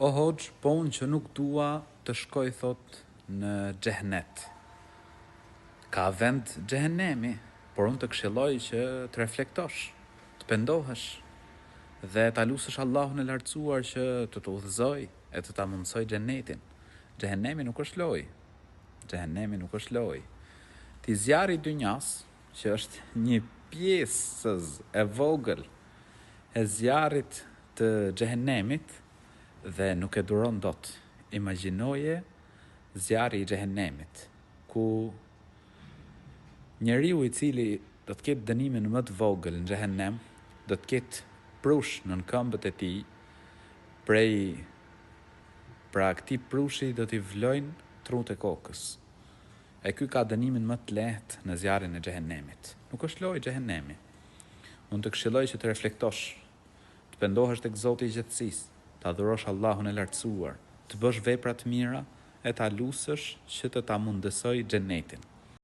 O hoxh, po unë që nuk dua të shkoj, thot, në xhehenet. Ka vend xhehenemi, por unë të këshilloj që të reflektosh, të pendohesh dhe ta lusësh Allahun e lartësuar që të udhëzoj e të ta mundsoj xhenetin. Xhehenemi nuk është lojë. Xhehenemi nuk është lojë. Ti zjarri i dynjas, që është një pjesëz e vogël e zjarrit të xhehenemit dhe nuk e duron dot. Imagjinoje zjarri i xhehenemit, ku njeriu i cili do të ketë dënimin më të vogël në xhehenem, do të ketë prush në këmbët e tij, pra këtij prushi do t'i vlojnë trut e kokës. E ky ka dënimin më të lehtë në zjarrin e xhehenemit. Nuk është lojë xhehenemi. Unë të këshilloj që të reflektosh, të pendohesh tek Zoti i gjithësisë, të adhurosh Allahun e lartësuar, të bësh vepra të mira e ta lusësh që të ta mundësoj xhenetin.